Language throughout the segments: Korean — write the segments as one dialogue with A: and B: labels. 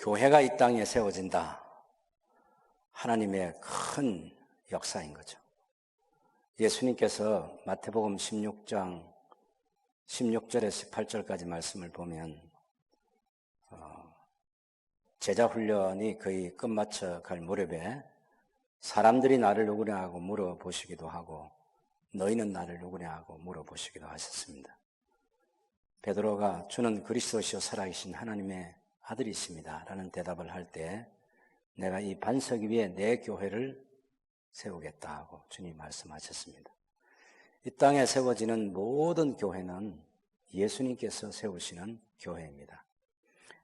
A: 교회가 이 땅에 세워진다. 하나님의 큰 역사인 거죠. 예수님께서 마태복음 16장 16절에서 18절까지 말씀을 보면 제자 훈련이 거의 끝마쳐 갈 무렵에 사람들이 나를 누구냐 하고 물어보시기도 하고 너희는 나를 누구냐 하고 물어보시기도 하셨습니다. 베드로가 주는 그리스도시요 살아계신 하나님의 아들이십니다 라는 대답을 할 때 내가 이 반석 위에 내 교회를 세우겠다 하고 주님 말씀하셨습니다. 이 땅에 세워지는 모든 교회는 예수님께서 세우시는 교회입니다.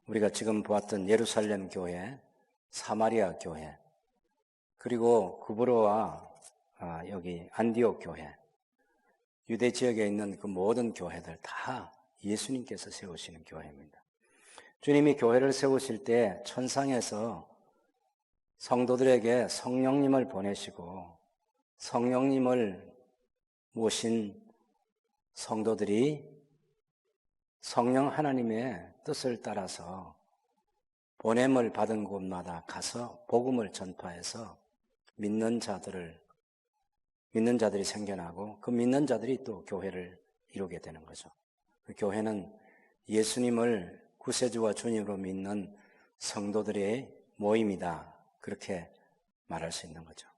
A: 우리가 지금 보았던 예루살렘 교회, 사마리아 교회, 그리고 구브로와 여기 안디옥 교회, 유대 지역에 있는 그 모든 교회들 다 예수님께서 세우시는 교회입니다. 주님이 교회를 세우실 때 천상에서 성도들에게 성령님을 보내시고 성령님을 모신 성도들이 성령 하나님의 뜻을 따라서 보냄을 받은 곳마다 가서 복음을 전파해서 믿는 자들이 생겨나고 그 믿는 자들이 또 교회를 이루게 되는 거죠. 그 교회는 예수님을 구세주와 주님으로 믿는 성도들의 모임이다. 그렇게 말할 수 있는 거죠.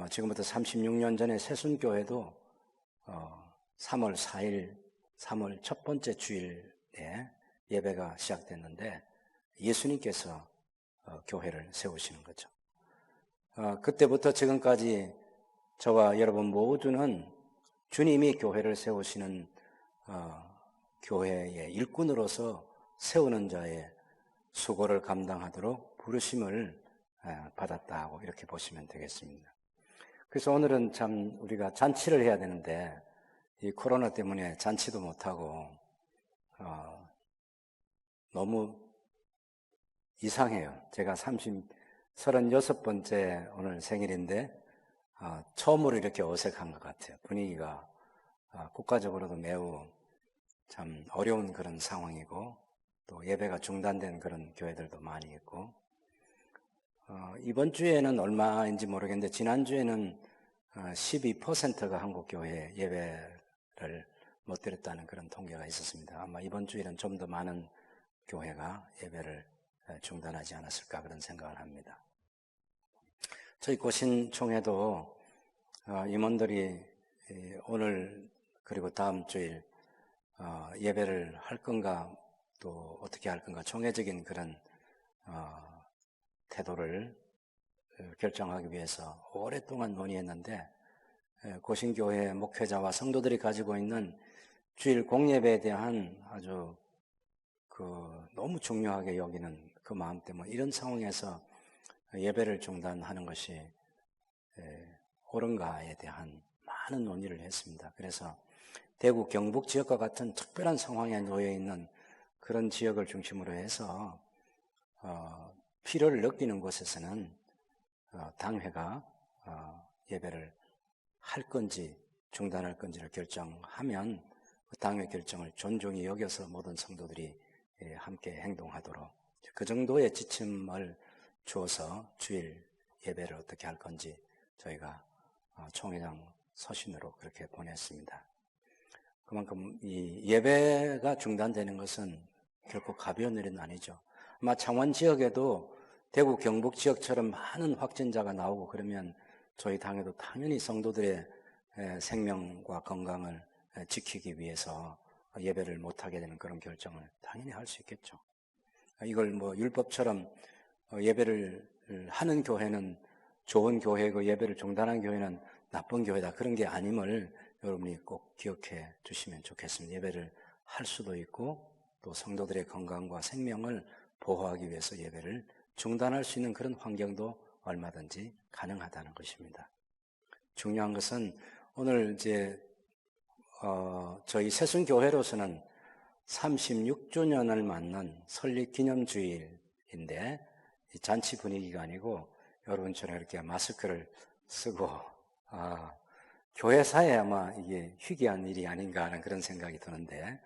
A: 지금부터 36년 전에 새순교회도 3월 4일, 3월 첫 번째 주일에 예배가 시작됐는데 예수님께서 교회를 세우시는 거죠. 그때부터 지금까지 저와 여러분 모두는 주님이 교회를 세우시는 교회의 일꾼으로서 세우는 자의 수고를 감당하도록 부르심을 받았다고 이렇게 보시면 되겠습니다. 그래서 오늘은 참 우리가 잔치를 해야 되는데 이 코로나 때문에 잔치도 못하고 너무 이상해요. 제가 36번째 오늘 생일인데 처음으로 이렇게 어색한 것 같아요. 분위기가 국가적으로도 매우 참 어려운 그런 상황이고 또 예배가 중단된 그런 교회들도 많이 있고 이번 주에는 얼마인지 모르겠는데 지난주에는 12%가 한국교회 예배를 못 드렸다는 그런 통계가 있었습니다. 아마 이번 주에는 좀 더 많은 교회가 예배를 중단하지 않았을까 그런 생각을 합니다. 저희 고신총회도 임원들이 오늘 그리고 다음 주일 예배를 할 건가 또 어떻게 할 건가 총회적인 그런 태도를 결정하기 위해서 오랫동안 논의했는데 고신교회 목회자와 성도들이 가지고 있는 주일 공예배에 대한 아주 너무 중요하게 여기는 그 마음 때문에 이런 상황에서 예배를 중단하는 것이 옳은가에 대한 많은 논의를 했습니다. 그래서 대구 경북 지역과 같은 특별한 상황에 놓여 있는 그런 지역을 중심으로 해서 필요를 느끼는 곳에서는 당회가 예배를 할 건지 중단할 건지를 결정하면 그 당회 결정을 존중히 여겨서 모든 성도들이 함께 행동하도록 그 정도의 지침을 주어서 주일 예배를 어떻게 할 건지 저희가 총회장 서신으로 그렇게 보냈습니다. 그만큼 이 예배가 중단되는 것은 결코 가벼운 일은 아니죠. 아마 창원 지역에도 대구 경북 지역처럼 많은 확진자가 나오고 그러면 저희 당에도 당연히 성도들의 생명과 건강을 지키기 위해서 예배를 못하게 되는 그런 결정을 당연히 할 수 있겠죠. 이걸 율법처럼 예배를 하는 교회는 좋은 교회고 예배를 중단한 교회는 나쁜 교회다 그런 게 아님을 여러분이 꼭 기억해 주시면 좋겠습니다. 예배를 할 수도 있고 또 성도들의 건강과 생명을 보호하기 위해서 예배를 중단할 수 있는 그런 환경도 얼마든지 가능하다는 것입니다. 중요한 것은 오늘 이제 저희 새순교회로서는 36주년을 맞는 설립 기념주일인데 잔치 분위기가 아니고 여러분처럼 이렇게 마스크를 쓰고 교회사에 아마 이게 희귀한 일이 아닌가 하는 그런 생각이 드는데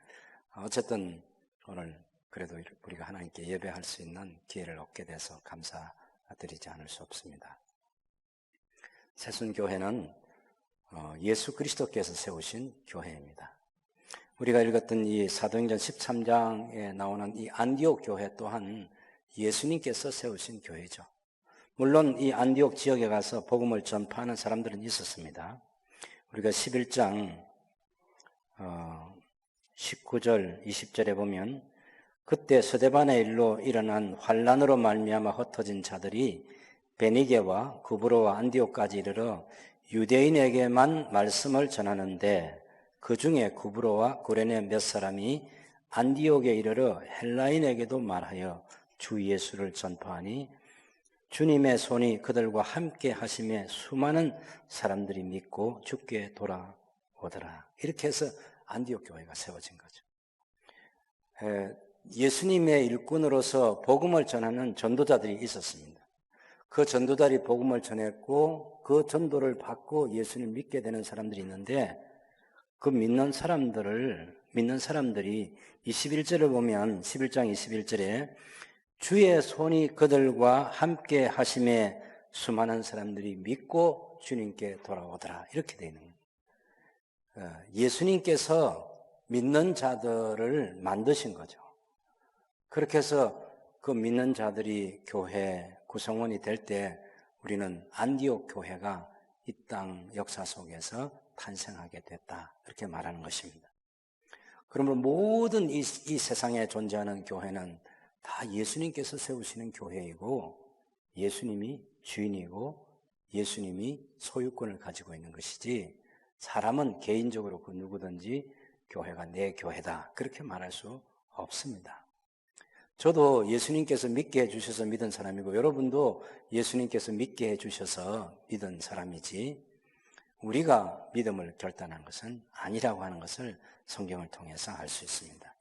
A: 어쨌든 오늘 그래도 우리가 하나님께 예배할 수 있는 기회를 얻게 돼서 감사드리지 않을 수 없습니다. 새순교회는 예수 그리스도께서 세우신 교회입니다. 우리가 읽었던 이 사도행전 13장에 나오는 이 안디옥 교회 또한 예수님께서 세우신 교회죠. 물론 이 안디옥 지역에 가서 복음을 전파하는 사람들은 있었습니다. 우리가 11장 19절 20절에 보면 그때 스데반의 일로 일어난 환란으로 말미암아 흩어진 자들이 베니게와 구브로와 안디옥까지 이르러 유대인에게만 말씀을 전하는데 그 중에 구브로와 구레네 몇 사람이 안디옥에 이르러 헬라인에게도 말하여 주 예수를 전파하니 주님의 손이 그들과 함께 하심에 수많은 사람들이 믿고 주께 돌아오더라. 이렇게 해서 안디옥 교회가 세워진 거죠. 예수님의 일꾼으로서 복음을 전하는 전도자들이 있었습니다. 그 전도자들이 복음을 전했고 그 전도를 받고 예수님을 믿게 되는 사람들이 있는데 그 믿는 사람들이 21절을 보면 11장 21절에 주의 손이 그들과 함께 하심에 수많은 사람들이 믿고 주님께 돌아오더라. 이렇게 되어 있는 거예요. 예수님께서 믿는 자들을 만드신 거죠. 그렇게 해서 그 믿는 자들이 교회 구성원이 될 때 우리는 안디옥 교회가 이 땅 역사 속에서 탄생하게 됐다. 이렇게 말하는 것입니다. 그러므로 모든 이 세상에 존재하는 교회는 다 예수님께서 세우시는 교회이고 예수님이 주인이고 예수님이 소유권을 가지고 있는 것이지 사람은 개인적으로 그 누구든지 교회가 내 교회다. 그렇게 말할 수 없습니다. 저도 예수님께서 믿게 해주셔서 믿은 사람이고 여러분도 예수님께서 믿게 해주셔서 믿은 사람이지 우리가 믿음을 결단한 것은 아니라고 하는 것을 성경을 통해서 알 수 있습니다.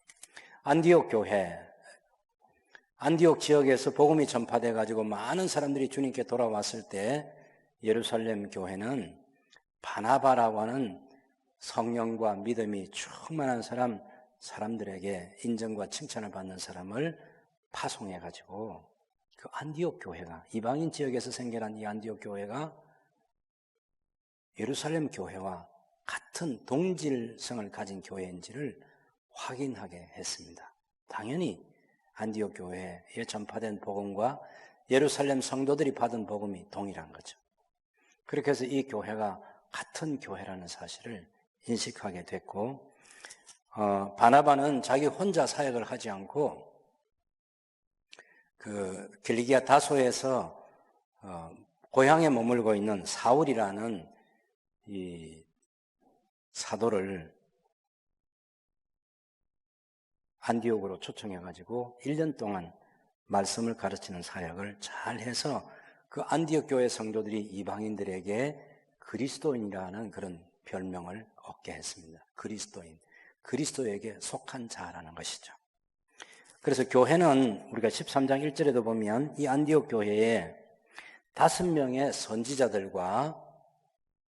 A: 안디옥 교회, 안디옥 지역에서 복음이 전파돼 가지고 많은 사람들이 주님께 돌아왔을 때 예루살렘 교회는 바나바라고 하는 성령과 믿음이 충만한 사람들에게 인정과 칭찬을 받는 사람을 파송해 가지고 그 안디옥 교회가 이방인 지역에서 생겨난 이 안디옥 교회가 예루살렘 교회와 같은 동질성을 가진 교회인지를 확인하게 했습니다. 당연히 안디옥 교회에 전파된 복음과 예루살렘 성도들이 받은 복음이 동일한 거죠. 그렇게 해서 이 교회가 같은 교회라는 사실을 인식하게 됐고 바나바는 자기 혼자 사역을 하지 않고 그 길리기아 다소에서 고향에 머물고 있는 사울이라는 이 사도를 안디옥으로 초청해가지고 1년 동안 말씀을 가르치는 사역을 잘 해서 그 안디옥 교회 성도들이 이방인들에게 그리스도인이라는 그런 별명을 얻게 했습니다. 그리스도인, 그리스도에게 속한 자라는 것이죠. 그래서 교회는 우리가 13장 1절에도 보면 이 안디옥 교회에 5명의 선지자들과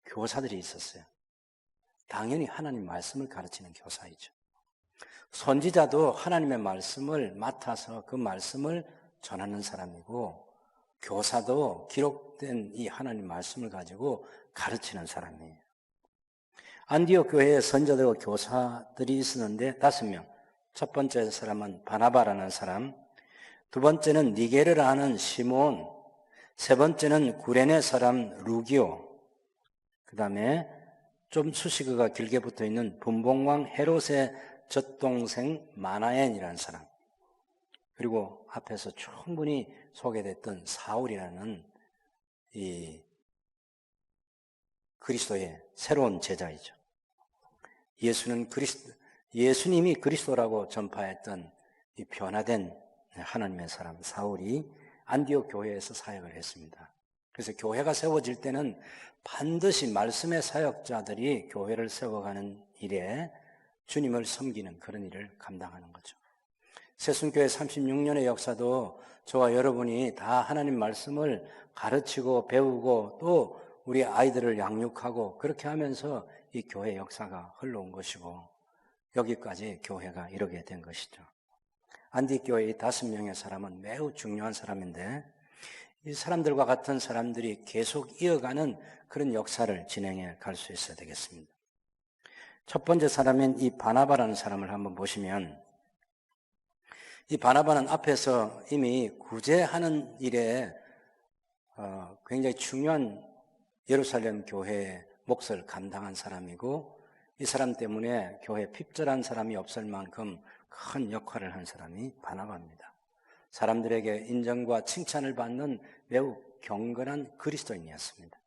A: 교사들이 있었어요. 당연히 하나님 말씀을 가르치는 교사이죠. 선지자도 하나님의 말씀을 맡아서 그 말씀을 전하는 사람이고 교사도 기록된 이 하나님 말씀을 가지고 가르치는 사람이에요. 안디옥 교회에 선지자들과 교사들이 있었는데 5명. 첫 번째 사람은 바나바라는 사람, 두 번째는 니게르라 하는 시몬, 세 번째는 구레네 사람 루기오, 그 다음에 좀 수식어가 길게 붙어있는 분봉왕 헤롯의 젖동생 마나엔이라는 사람, 그리고 앞에서 충분히 소개됐던 사울이라는 이 그리스도의 새로운 제자이죠. 예수님이 그리스도라고 전파했던 이 변화된 하나님의 사람 사울이 안디옥 교회에서 사역을 했습니다. 그래서 교회가 세워질 때는 반드시 말씀의 사역자들이 교회를 세워가는 일에 주님을 섬기는 그런 일을 감당하는 거죠. 새순교회 36년의 역사도 저와 여러분이 다 하나님 말씀을 가르치고 배우고 또 우리 아이들을 양육하고 그렇게 하면서 이 교회 역사가 흘러온 것이고 여기까지 교회가 이르게 된 것이죠. 안디옥 교회 이 5명의 사람은 매우 중요한 사람인데 이 사람들과 같은 사람들이 계속 이어가는 그런 역사를 진행해 갈 수 있어야 되겠습니다. 첫 번째 사람인 이 바나바라는 사람을 한번 보시면 이 바나바는 앞에서 이미 구제하는 일에 굉장히 중요한 예루살렘 교회의 몫을 감당한 사람이고 이 사람 때문에 교회에 핍절한 사람이 없을 만큼 큰 역할을 한 사람이 바나바입니다. 사람들에게 인정과 칭찬을 받는 매우 경건한 그리스도인이었습니다.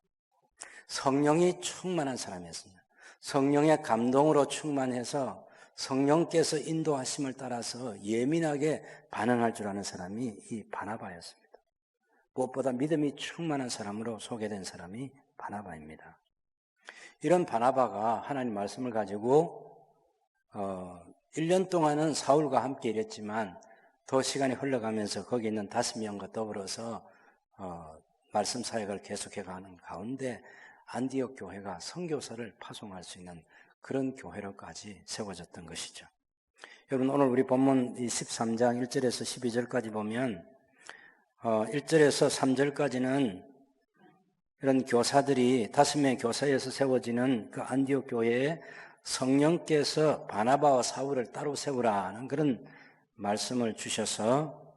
A: 성령이 충만한 사람이었습니다. 성령의 감동으로 충만해서 성령께서 인도하심을 따라서 예민하게 반응할 줄 아는 사람이 이 바나바였습니다. 무엇보다 믿음이 충만한 사람으로 소개된 사람이 바나바입니다. 이런 바나바가 하나님 말씀을 가지고 1년 동안은 사울과 함께 일했지만 더 시간이 흘러가면서 거기 있는 5명과 더불어서 말씀 사역을 계속해 가는 가운데 안디옥 교회가 선교사를 파송할 수 있는 그런 교회로까지 세워졌던 것이죠. 여러분 오늘 우리 본문 13장 1절에서 12절까지 보면 1절에서 3절까지는 이런 교사들이 5명의 교사에서 세워지는 그 안디옥 교회에 성령께서 바나바와 사울을 따로 세우라는 그런 말씀을 주셔서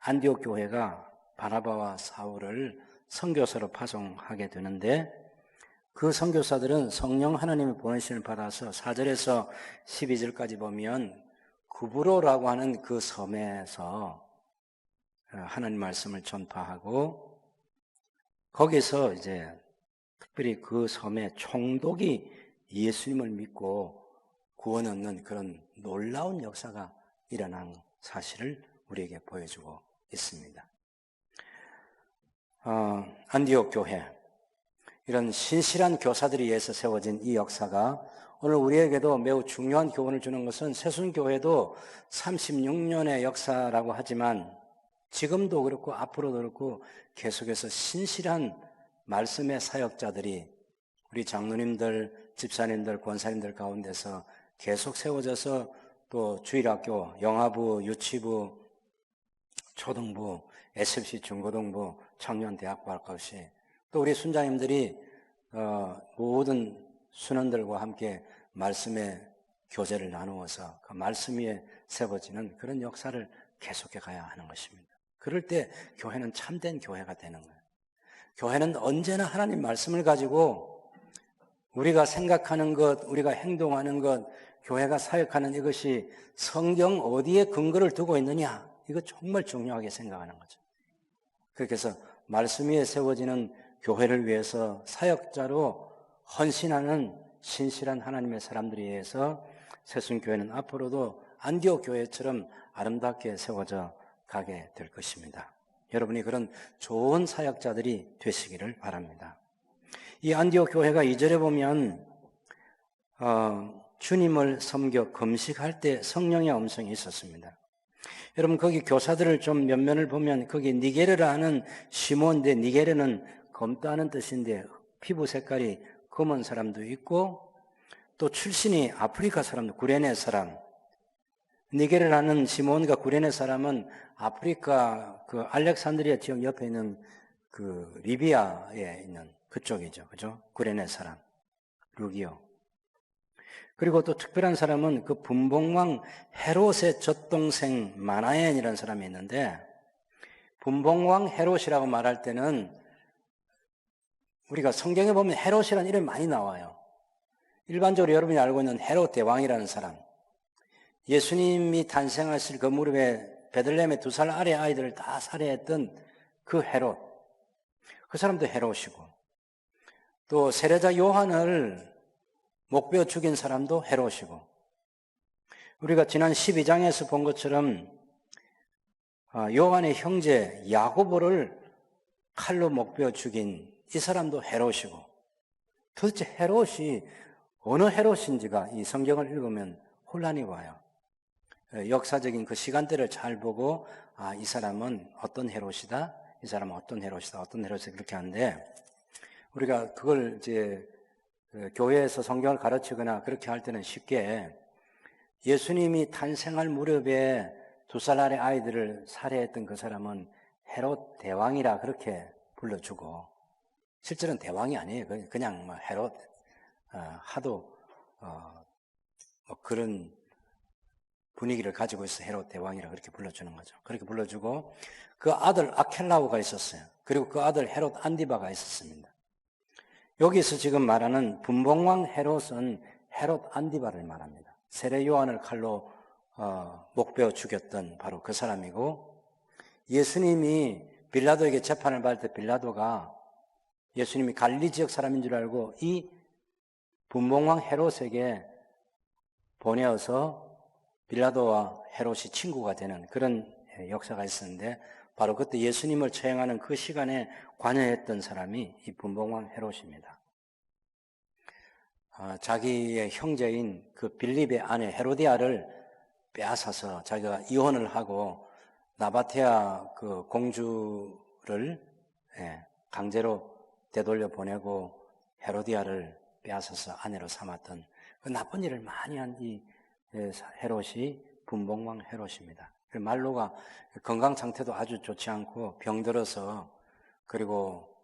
A: 안디옥 교회가 바나바와 사울을 선교사로 파송하게 되는데 그 선교사들은 성령 하나님의 보내심을 받아서 4절에서 12절까지 보면 구브로라고 하는 그 섬에서 하나님 말씀을 전파하고 거기서 이제 특별히 그 섬의 총독이 예수님을 믿고 구원 얻는 그런 놀라운 역사가 일어난 사실을 우리에게 보여주고 있습니다. 안디옥 교회, 이런 신실한 교사들에 의해서 세워진 이 역사가 오늘 우리에게도 매우 중요한 교훈을 주는 것은 새순교회도 36년의 역사라고 하지만 지금도 그렇고 앞으로도 그렇고 계속해서 신실한 말씀의 사역자들이 우리 장로님들, 집사님들, 권사님들 가운데서 계속 세워져서 또 주일학교, 영화부, 유치부, 초등부, SFC 중고등부, 청년대학부 할 것이 또 우리 순장님들이 모든 순원들과 함께 말씀의 교제를 나누어서 그 말씀 위에 세워지는 그런 역사를 계속해 가야 하는 것입니다. 그럴 때 교회는 참된 교회가 되는 거예요. 교회는 언제나 하나님 말씀을 가지고 우리가 생각하는 것, 우리가 행동하는 것, 교회가 사역하는 이것이 성경 어디에 근거를 두고 있느냐, 이거 정말 중요하게 생각하는 거죠. 그렇게 해서 말씀 위에 세워지는 교회를 위해서 사역자로 헌신하는 신실한 하나님의 사람들에 의해서 새순교회는 앞으로도 안디옥 교회처럼 아름답게 세워져 가게 될 것입니다. 여러분이 그런 좋은 사역자들이 되시기를 바랍니다. 이 안디옥 교회가 2절에 보면 주님을 섬겨 금식할 때 성령의 음성이 있었습니다. 여러분 거기 교사들을 좀 면면을 보면 거기 니게르라는 시몬인데 니게르는 검다는 뜻인데 피부 색깔이 검은 사람도 있고 또 출신이 아프리카 사람도 구레네 사람. 니게르라는 시몬과 구레네 사람은 아프리카 그 알렉산드리아 지역 옆에 있는 그 리비아에 있는 그쪽이죠. 그죠? 구레네 사람. 루기오. 그리고 또 특별한 사람은 그 분봉왕 헤롯의 젖동생 마나엔이라는 사람이 있는데 분봉왕 헤롯이라고 말할 때는 우리가 성경에 보면 헤롯이라는 이름이 많이 나와요. 일반적으로 여러분이 알고 있는 헤롯 대왕이라는 사람, 예수님이 탄생하실 그 무렵에 베들레헴의 2살 아래 아이들을 다 살해했던 그 헤롯, 그 사람도 헤롯이고 또 세례자 요한을 목베어 죽인 사람도 헤롯이고 우리가 지난 12장에서 본 것처럼 요한의 형제 야고보를 칼로 목베어 죽인 이 사람도 헤롯이고 도대체 헤롯이 어느 헤롯인지가 이 성경을 읽으면 혼란이 와요. 역사적인 그 시간대를 잘 보고 이 사람은 어떤 헤롯이다, 이 사람은 어떤 헤롯이다, 어떤 헤롯이다 그렇게 하는데 우리가 그걸 이제 교회에서 성경을 가르치거나 그렇게 할 때는 쉽게 예수님이 탄생할 무렵에 2살 아래 아이들을 살해했던 그 사람은 헤롯 대왕이라 그렇게 불러주고, 실제로는 대왕이 아니에요. 그냥 뭐 헤롯, 하도 뭐 그런 분위기를 가지고 있어 헤롯 대왕이라 그렇게 불러주는 거죠. 그렇게 불러주고, 그 아들 아켈라오가 있었어요. 그리고 그 아들 헤롯 안디바가 있었습니다. 여기서 지금 말하는 분봉왕 헤롯은 헤롯 안디바를 말합니다. 세례 요한을 칼로 목베어 죽였던 바로 그 사람이고, 예수님이 빌라도에게 재판을 받을 때 빌라도가 예수님이 갈릴리 지역 사람인 줄 알고 이 분봉왕 헤롯에게 보내어서 빌라도와 헤롯이 친구가 되는 그런 역사가 있었는데, 바로 그때 예수님을 처형하는 그 시간에 관여했던 사람이 이 분봉왕 헤롯입니다. 자기의 형제인 그 빌립의 아내 헤로디아를 빼앗아서 자기가 이혼을 하고 나바테아 그 공주를 강제로 되돌려 보내고 헤로디아를 빼앗아서 아내로 삼았던 그 나쁜 일을 많이 한 이 헤롯이 분봉왕 헤롯입니다. 말로가 건강 상태도 아주 좋지 않고 병들어서, 그리고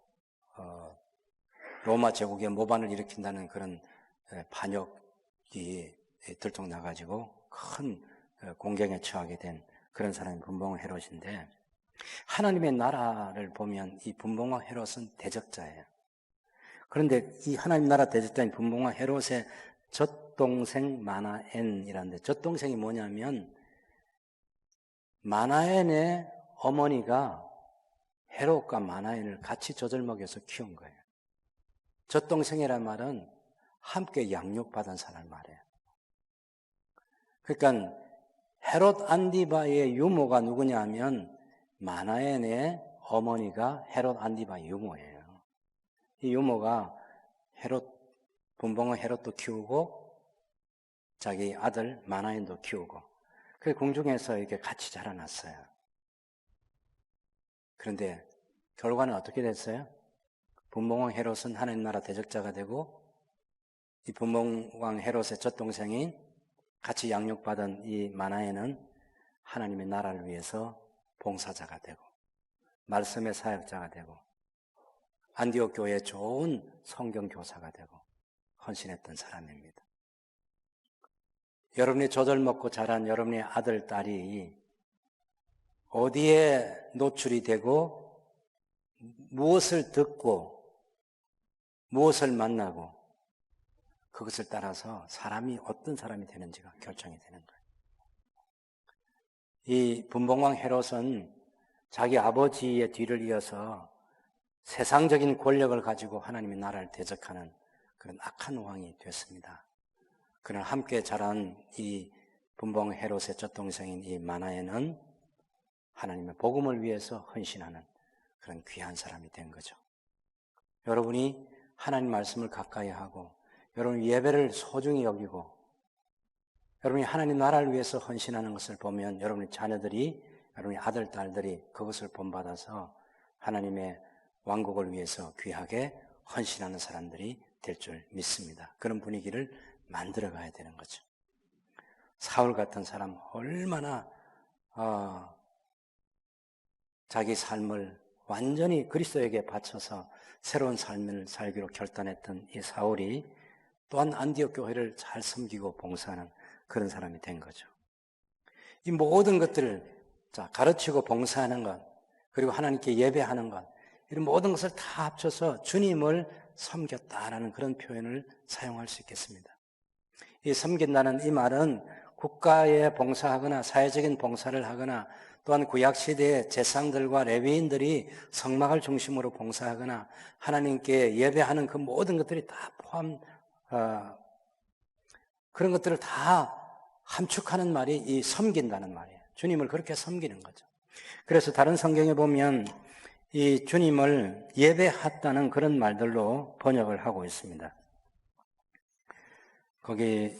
A: 로마 제국의 모반을 일으킨다는 그런 반역이 들통나가지고 큰 공경에 처하게 된 그런 사람이 분봉왕 헤롯인데, 하나님의 나라를 보면 이 분봉왕 헤롯은 대적자예요. 그런데 이 하나님 나라 대적자인 분봉왕 헤롯의 젖동생 마나엔이라는데, 젖동생이 뭐냐면 마나엔의 어머니가 헤롯과 마나엔을 같이 젖을 먹여서 키운 거예요. 젖동생이란 말은 함께 양육받은 사람 말이에요. 그러니까 헤롯 안디바의 유모가 누구냐 하면 마나엔의 어머니가 헤롯 안디바의 유모예요. 이 유모가 분봉왕 헤롯도 키우고 자기 아들 마나엔도 키우고, 그 궁중에서 이렇게 같이 자라났어요. 그런데 결과는 어떻게 됐어요? 분봉왕 헤롯은 하나님 나라 대적자가 되고, 이 분봉왕 헤롯의 젖동생인 같이 양육받은 이 마나엔은 하나님의 나라를 위해서 봉사자가 되고 말씀의 사역자가 되고 안디옥 교회의 좋은 성경 교사가 되고 헌신했던 사람입니다. 여러분이 젖을 먹고 자란 여러분의 아들, 딸이 어디에 노출이 되고 무엇을 듣고 무엇을 만나고 그것을 따라서 사람이 어떤 사람이 되는지가 결정이 되는 거예요. 이 분봉왕 헤롯은 자기 아버지의 뒤를 이어서 세상적인 권력을 가지고 하나님의 나라를 대적하는 그런 악한 왕이 됐습니다. 그러나 함께 자란 이 분봉 헤롯의 젖동생인 이 마나에는 하나님의 복음을 위해서 헌신하는 그런 귀한 사람이 된 거죠. 여러분이 하나님 말씀을 가까이 하고 여러분 예배를 소중히 여기고 여러분이 하나님 나라를 위해서 헌신하는 것을 보면 여러분의 자녀들이, 여러분의 아들, 딸들이 그것을 본받아서 하나님의 왕국을 위해서 귀하게 헌신하는 사람들이 될 줄 믿습니다. 그런 분위기를 만들어 가야 되는 거죠. 사울 같은 사람 얼마나 자기 삶을 완전히 그리스도에게 바쳐서 새로운 삶을 살기로 결단했던 이 사울이 또한 안디옥 교회를 잘 섬기고 봉사하는 그런 사람이 된 거죠. 이 모든 것들을 가르치고 봉사하는 것, 그리고 하나님께 예배하는 것, 이런 모든 것을 다 합쳐서 주님을 섬겼다라는 그런 표현을 사용할 수 있겠습니다. 이 섬긴다는 이 말은 국가에 봉사하거나 사회적인 봉사를 하거나 또한 구약시대의 제사장들과 레위인들이 성막을 중심으로 봉사하거나 하나님께 예배하는 그 모든 것들이 다 그런 것들을 다 함축하는 말이 이 섬긴다는 말이에요. 주님을 그렇게 섬기는 거죠. 그래서 다른 성경에 보면 이 주님을 예배했다는 그런 말들로 번역을 하고 있습니다. 거기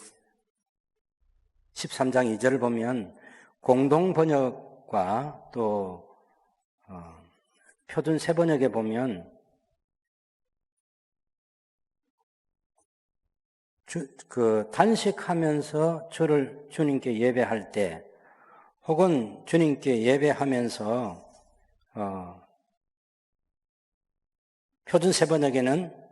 A: 13장 2절을 보면 공동 번역과 또 표준 새 번역에 보면 단식하면서 주님께 예배할 때, 혹은 주님께 예배하면서, 표준 세번역에는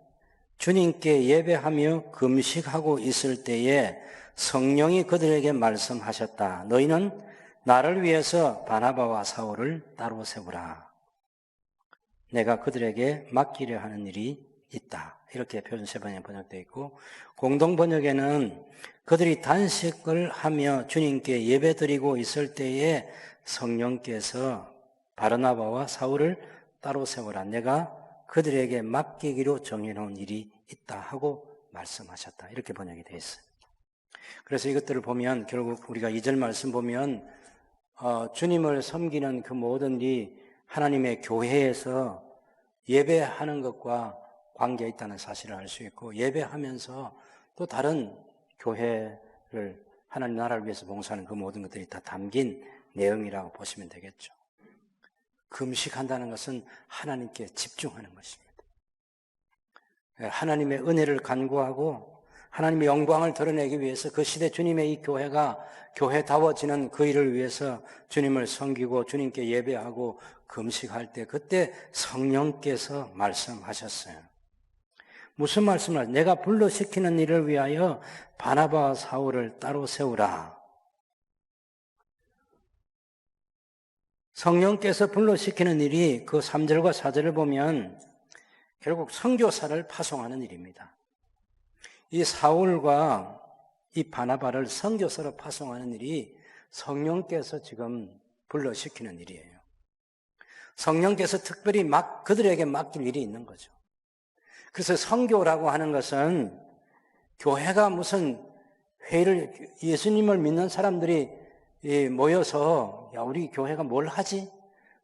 A: 주님께 예배하며 금식하고 있을 때에 성령이 그들에게 말씀하셨다. 너희는 나를 위해서 바나바와 사울을 따로 세우라. 내가 그들에게 맡기려 하는 일이 있다. 이렇게 표준 세번역에 번역되어 있고, 공동 번역에는 그들이 단식을 하며 주님께 예배드리고 있을 때에 성령께서 바나바와 사울을 따로 세우라. 내가 그들에게 맡기기로 정해놓은 일이 있다 하고 말씀하셨다. 이렇게 번역이 되어 있어요. 그래서 이것들을 보면 결국 우리가 2절 말씀 보면 주님을 섬기는 그 모든 일이 하나님의 교회에서 예배하는 것과 관계가 있다는 사실을 알 수 있고, 예배하면서 또 다른 교회를 하나님 나라를 위해서 봉사하는 그 모든 것들이 다 담긴 내용이라고 보시면 되겠죠. 금식한다는 것은 하나님께 집중하는 것입니다. 하나님의 은혜를 간구하고 하나님의 영광을 드러내기 위해서 그 시대 주님의 이 교회가 교회다워지는 그 일을 위해서 주님을 섬기고 주님께 예배하고 금식할 때 그때 성령께서 말씀하셨어요. 무슨 말씀을 하죠? 내가 불러시키는 일을 위하여 바나바와 사울을 따로 세우라. 성령께서 불러시키는 일이 그 3절과 4절을 보면 결국 선교사를 파송하는 일입니다. 이 사울과 이 바나바를 선교사로 파송하는 일이 성령께서 지금 불러시키는 일이에요. 성령께서 특별히 그들에게 맡길 일이 있는 거죠. 그래서 선교라고 하는 것은 교회가 무슨 회의를, 예수님을 믿는 사람들이 모여서 야, 우리 교회가 뭘 하지?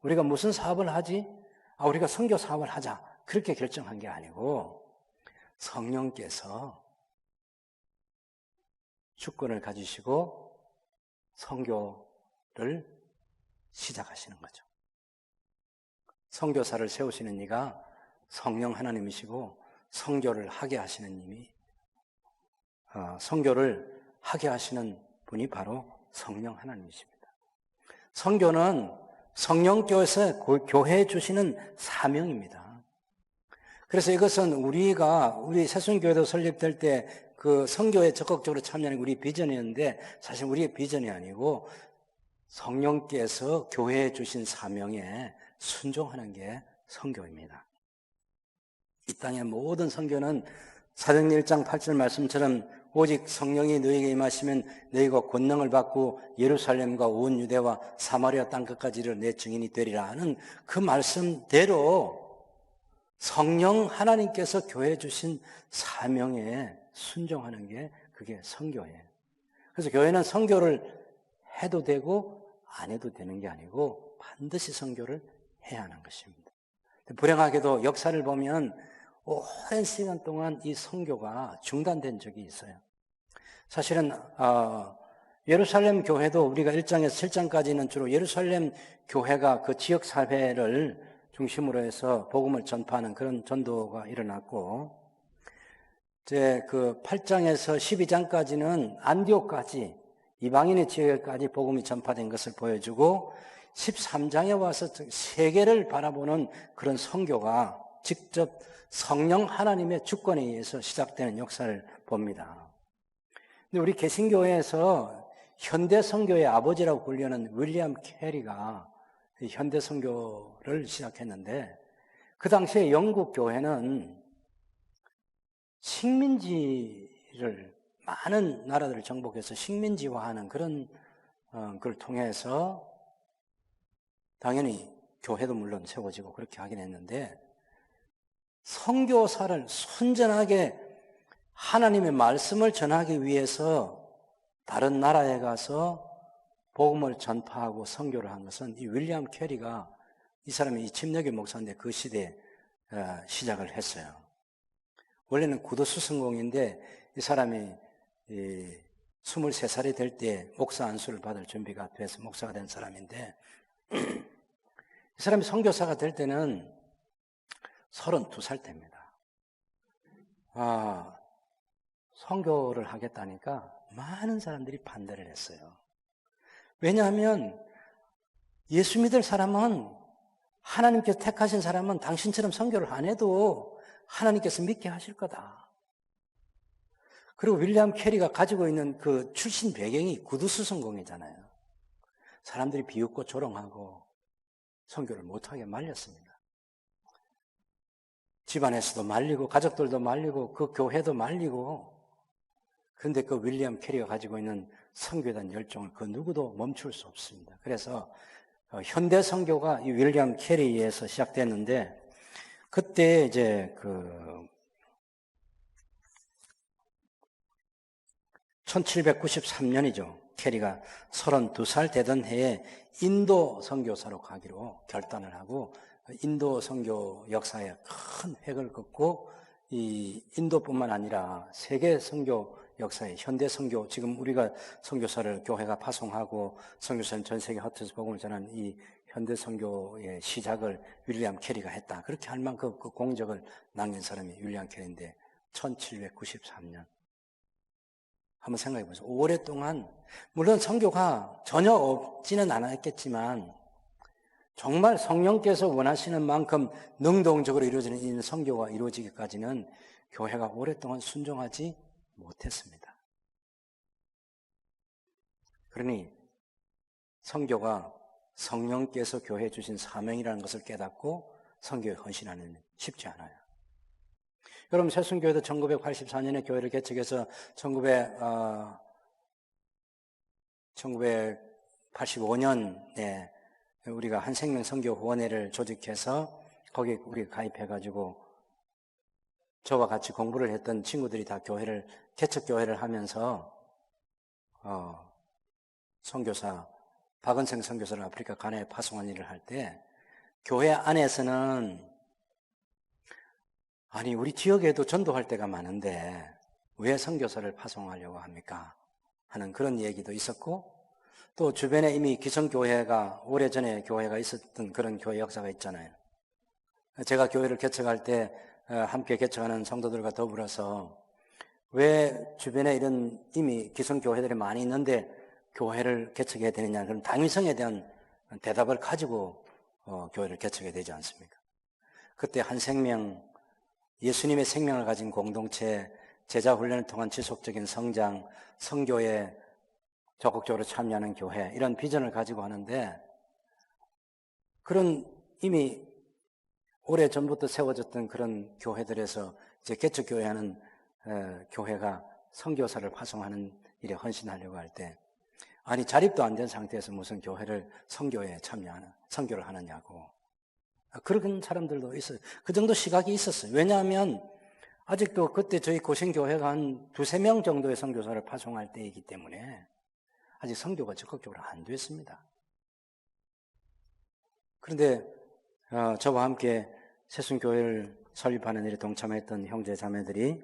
A: 우리가 무슨 사업을 하지? 우리가 선교 사업을 하자. 그렇게 결정한 게 아니고 성령께서 주권을 가지시고 선교를 시작하시는 거죠. 선교사를 세우시는 이가 성령 하나님이시고 선교를 하게 하시는 님이 선교를 하게 하시는 분이 바로 성령 하나님이십니다. 선교는 성령께서 교회에 주시는 사명입니다. 그래서 이것은 우리 새순교회도 설립될 때 그 선교에 적극적으로 참여하는 우리 비전이었는데 사실 우리의 비전이 아니고 성령께서 교회에 주신 사명에 순종하는 게 선교입니다. 이 땅의 모든 선교는 사도행전 1장 8절 말씀처럼 오직 성령이 너희에게 임하시면 너희가 권능을 받고 예루살렘과 온 유대와 사마리아 땅끝까지 이르러 내 증인이 되리라 하는 그 말씀대로 성령 하나님께서 교회에 주신 사명에 순종하는 게 그게 선교예요. 그래서 교회는 선교를 해도 되고 안 해도 되는 게 아니고 반드시 선교를 해야 하는 것입니다. 불행하게도 역사를 보면 오랜 시간 동안 이 선교가 중단된 적이 있어요. 사실은 예루살렘 교회도 우리가 1장에서 7장까지는 주로 예루살렘 교회가 그 지역 사회를 중심으로 해서 복음을 전파하는 그런 전도가 일어났고, 이제 그 8장에서 12장까지는 안디옥까지 이방인의 지역까지 복음이 전파된 것을 보여주고 13장에 와서 세계를 바라보는 그런 선교가 직접 성령 하나님의 주권에 의해서 시작되는 역사를 봅니다. 근데 우리 개신교회에서 현대 선교의 아버지라고 불리는 윌리엄 캐리가 현대 선교를 시작했는데, 그 당시에 영국 교회는 식민지를 많은 나라들을 정복해서 식민지화하는 그런 걸 통해서 당연히 교회도 물론 세워지고 그렇게 하긴 했는데, 선교사를 순전하게 하나님의 말씀을 전하기 위해서 다른 나라에 가서 복음을 전파하고 선교를 한 것은 이 윌리엄 캐리가, 이 사람이 이 침례교 목사인데 그 시대에 시작을 했어요. 원래는 구도수성공인데 이 사람이 23살이 될 때 목사 안수를 받을 준비가 돼서 목사가 된 사람인데, 이 사람이 선교사가 될 때는 32살 때입니다. 선교를 하겠다니까 많은 사람들이 반대를 했어요. 왜냐하면 예수 믿을 사람은, 하나님께서 택하신 사람은 당신처럼 선교를 안 해도 하나님께서 믿게 하실 거다. 그리고 윌리엄 캐리가 가지고 있는 그 출신 배경이 구두수 성공이잖아요. 사람들이 비웃고 조롱하고 선교를 못하게 말렸습니다. 집안에서도 말리고 가족들도 말리고 그 교회도 말리고. 그런데 그 윌리엄 캐리가 가지고 있는 선교에 대한 열정을 그 누구도 멈출 수 없습니다. 그래서 현대 선교가 이 윌리엄 캐리에서 시작됐는데, 그때 이제 1793년이죠. 캐리가 32살 되던 해에 인도 선교사로 가기로 결단을 하고, 인도 선교 역사에 큰 획을 긋고, 이 인도뿐만 아니라 세계 선교 역사에, 현대 선교, 지금 우리가 선교사를 교회가 파송하고 선교사는 전 세계 흩어져서 복음을 전하는 이 현대 선교의 시작을 윌리엄 캐리가 했다. 그렇게 할 만큼 그 공적을 남긴 사람이 윌리엄 캐리인데, 1793년. 한번 생각해 보세요. 오랫동안, 물론 선교가 전혀 없지는 않았겠지만, 정말 성령께서 원하시는 만큼 능동적으로 이루어지는 이 선교가 이루어지기까지는 교회가 오랫동안 순종하지 못했습니다. 그러니 선교가 성령께서 교회에 주신 사명이라는 것을 깨닫고 선교에 헌신하는 일 쉽지 않아요. 여러분, 새순교회도 1984년에 교회를 개척해서 1985년에 우리가 한생명 선교후원회를 조직해서 거기에 우리가 가입해가지고 저와 같이 공부를 했던 친구들이 다 개척교회를 하면서 선교사, 박은생 선교사를 아프리카 가나에 파송한 일을 할 때, 교회 안에서는 아니, 우리 지역에도 전도할 때가 많은데 왜 선교사를 파송하려고 합니까? 하는 그런 얘기도 있었고, 또 주변에 이미 기성교회가, 오래전에 교회가 있었던 그런 교회 역사가 있잖아요. 제가 교회를 개척할 때 함께 개척하는 성도들과 더불어서 왜 주변에 이런 이미 기성교회들이 많이 있는데 교회를 개척해야 되느냐, 그런 당위성에 대한 대답을 가지고 교회를 개척해야 되지 않습니까? 그때 한 생명, 예수님의 생명을 가진 공동체, 제자 훈련을 통한 지속적인 성장, 선교에 적극적으로 참여하는 교회, 이런 비전을 가지고 하는데, 그런 이미 오래전부터 세워졌던 그런 교회들에서 이제 개척교회하는 교회가 선교사를 파송하는 일에 헌신하려고 할 때, 아니, 자립도 안 된 상태에서 무슨 교회를 선교에 참여하는, 선교를 하느냐고. 그런 사람들도 있어요. 그 정도 시각이 있었어요. 왜냐하면 아직도 그때 저희 고신교회가 한 2-3명 정도의 선교사를 파송할 때이기 때문에 아직 선교가 적극적으로 안 됐습니다. 그런데 저와 함께 새순교회를 설립하는 일에 동참했던 형제 자매들이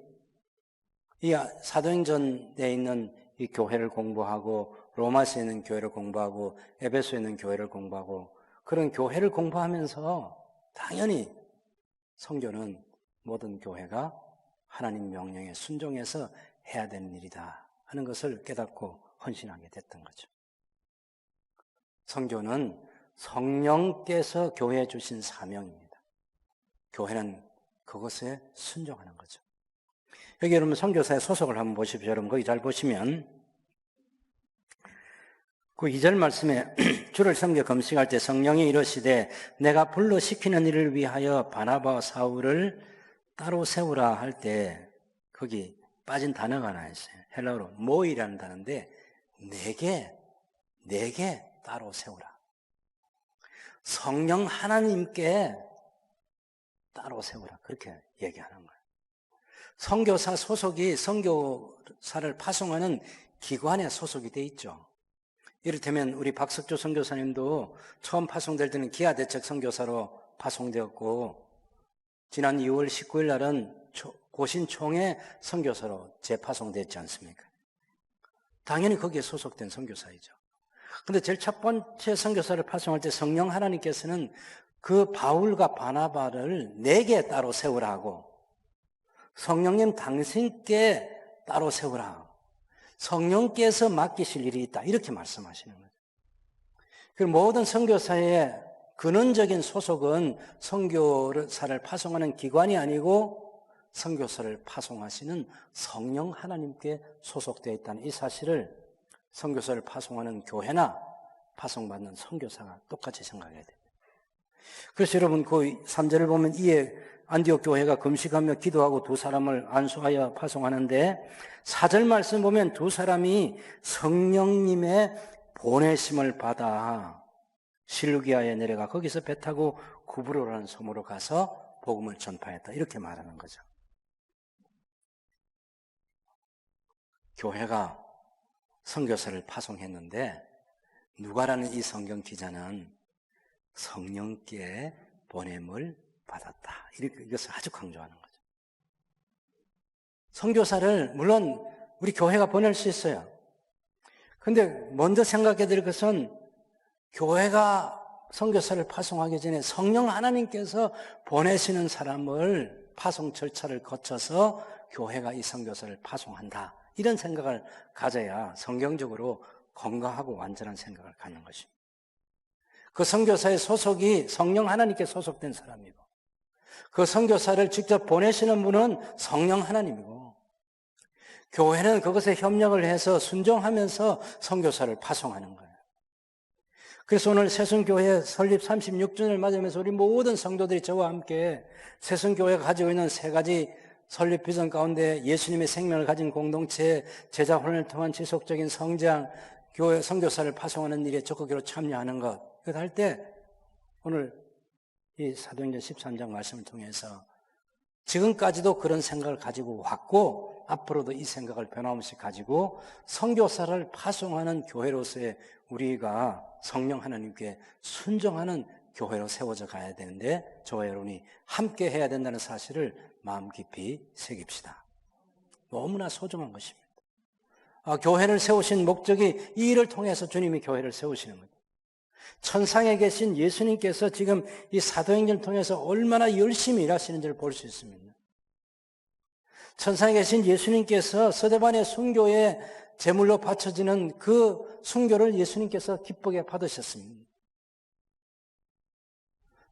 A: 이 사도행전에 있는 이 교회를 공부하고, 로마서에 있는 교회를 공부하고, 에베소에 있는 교회를 공부하고, 그런 교회를 공부하면서 당연히 선교는 모든 교회가 하나님 명령에 순종해서 해야 되는 일이다 하는 것을 깨닫고 헌신하게 됐던 거죠. 선교는 성령께서 교회에 주신 사명입니다. 교회는 그것에 순종하는 거죠. 여기 여러분 선교사의 소속을 한번 보십시오. 여러분 거기 잘 보시면 그 2절 말씀에 주를 섬겨 금식할 때 성령이 이르시되 내가 불러 시키는 일을 위하여 바나바와 사울을 따로 세우라 할 때 거기 빠진 단어가 하나 있어요. 헬라어로 모이라는 단어인데 내게 따로 세우라. 성령 하나님께 따로 세우라. 그렇게 얘기하는 거예요. 선교사 소속이 선교사를 파송하는 기관에 소속이 돼 있죠. 이를테면 우리 박석조 선교사님도 처음 파송될 때는 기아대책 선교사로 파송되었고, 지난 2월 19일 날은 고신총회 선교사로 재파송됐지 않습니까? 당연히 거기에 소속된 선교사이죠. 근데 제일 첫 번째 선교사를 파송할 때 성령 하나님께서는 그 바울과 바나바를 내게 따로 세우라 하고, 성령님 당신께 따로 세우라. 성령께서 맡기실 일이 있다. 이렇게 말씀하시는 거죠. 그 모든 선교사의 근원적인 소속은 선교사를 파송하는 기관이 아니고 선교사를 파송하시는 성령 하나님께 소속되어 있다는 이 사실을 선교사를 파송하는 교회나 파송받는 선교사가 똑같이 생각해야 됩니다. 그래서 여러분 그 3절을 보면 이에 안디옥 교회가 금식하며 기도하고 두 사람을 안수하여 파송하는데 4절 말씀 보면 두 사람이 성령님의 보내심을 받아 실루기아에 내려가 거기서 배 타고 구브로라는 섬으로 가서 복음을 전파했다. 이렇게 말하는 거죠. 교회가 선교사를 파송했는데 누가라는 이 성경 기자는 성령께 보냄을 받았다. 이것을 아주 강조하는 거죠. 선교사를 물론 우리 교회가 보낼 수 있어요. 그런데 먼저 생각해야 될 것은 교회가 선교사를 파송하기 전에 성령 하나님께서 보내시는 사람을 파송 절차를 거쳐서 교회가 이 선교사를 파송한다. 이런 생각을 가져야 성경적으로 건강하고 완전한 생각을 갖는 것입니다. 그 선교사의 소속이 성령 하나님께 소속된 사람이고 그 선교사를 직접 보내시는 분은 성령 하나님이고 교회는 그것에 협력을 해서 순종하면서 선교사를 파송하는 거예요. 그래서 오늘 새순교회 설립 36주년을 맞으면서 우리 모든 성도들이 저와 함께 새순교회가 가지고 있는 세 가지 설립 비전 가운데 예수님의 생명을 가진 공동체, 제자 훈련을 통한 지속적인 성장, 교회 선교사를 파송하는 일에 적극적으로 참여하는 것. 이것 할 때 오늘 이 사도행전 13장 말씀을 통해서 지금까지도 그런 생각을 가지고 왔고 앞으로도 이 생각을 변함없이 가지고 선교사를 파송하는 교회로서의 우리가 성령 하나님께 순종하는 교회로 세워져 가야 되는데 저와 여러분이 함께 해야 된다는 사실을 마음 깊이 새깁시다. 너무나 소중한 것입니다. 교회를 세우신 목적이 이 일을 통해서 주님이 교회를 세우시는 거죠. 천상에 계신 예수님께서 지금 이 사도행전을 통해서 얼마나 열심히 일하시는지를 볼 수 있습니다. 천상에 계신 예수님께서 서대반의 순교에 제물로 바쳐지는 그 순교를 예수님께서 기쁘게 받으셨습니다.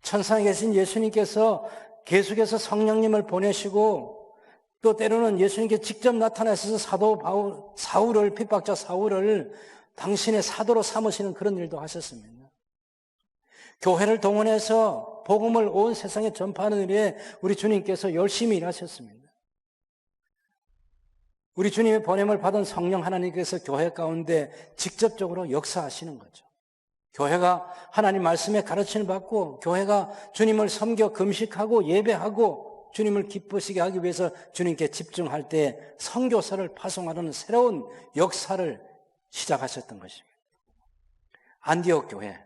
A: 천상에 계신 예수님께서 계속해서 성령님을 보내시고 또 때로는 예수님께 직접 나타나셔서 사도 사울을 핍박자 사울을 당신의 사도로 삼으시는 그런 일도 하셨습니다. 교회를 동원해서 복음을 온 세상에 전파하는 일에 우리 주님께서 열심히 일하셨습니다. 우리 주님의 보냄을 받은 성령 하나님께서 교회 가운데 직접적으로 역사하시는 거죠. 교회가 하나님 말씀에 가르침을 받고 교회가 주님을 섬겨 금식하고 예배하고 주님을 기쁘시게 하기 위해서 주님께 집중할 때 선교사를 파송하는 새로운 역사를 시작하셨던 것입니다. 안디옥 교회,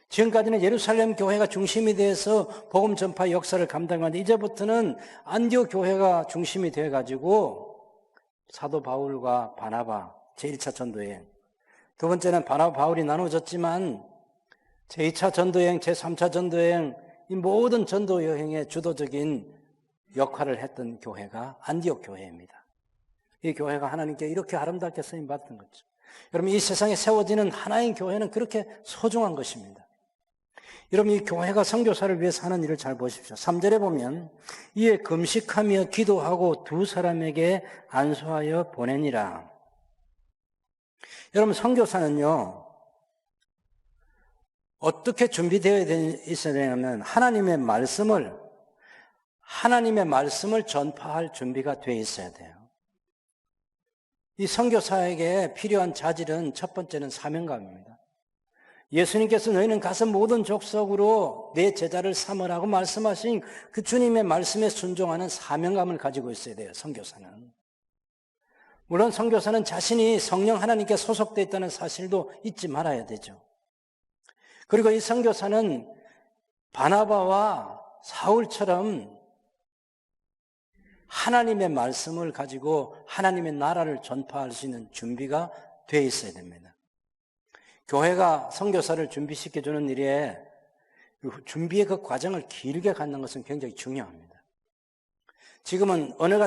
A: 지금까지는 예루살렘 교회가 중심이 돼서 복음 전파 역사를 감당하는데 이제부터는 안디옥 교회가 중심이 되어가지고 사도 바울과 바나바 제1차 전도여행, 두 번째는 바나바 바울이 나눠졌지만 제2차 전도여행, 제3차 전도여행 이 모든 전도 여행의 주도적인 역할을 했던 교회가 안디옥 교회입니다. 이 교회가 하나님께 이렇게 아름답게 쓰임받던 거죠. 여러분 이 세상에 세워지는 하나인 교회는 그렇게 소중한 것입니다. 여러분 이 교회가 선교사를 위해서 하는 일을 잘 보십시오. 3절에 보면 이에 금식하며 기도하고 두 사람에게 안수하여 보내니라. 여러분 선교사는요 어떻게 준비되어야 있어야 되냐면 하나님의 말씀을 전파할 준비가 되어 있어야 돼요. 이 선교사에게 필요한 자질은 첫 번째는 사명감입니다. 예수님께서 너희는 가서 모든 족속으로 내 제자를 삼으라고 말씀하신 그 주님의 말씀에 순종하는 사명감을 가지고 있어야 돼요. 선교사는. 물론 선교사는 자신이 성령 하나님께 소속되어 있다는 사실도 잊지 말아야 되죠. 그리고 이 선교사는 바나바와 사울처럼 하나님의 말씀을 가지고 하나님의 나라를 전파할 수 있는 준비가 되어 있어야 됩니다. 교회가 선교사를 준비시켜주는 일에 준비의 그 과정을 길게 갖는 것은 굉장히 중요합니다. 지금은 언어가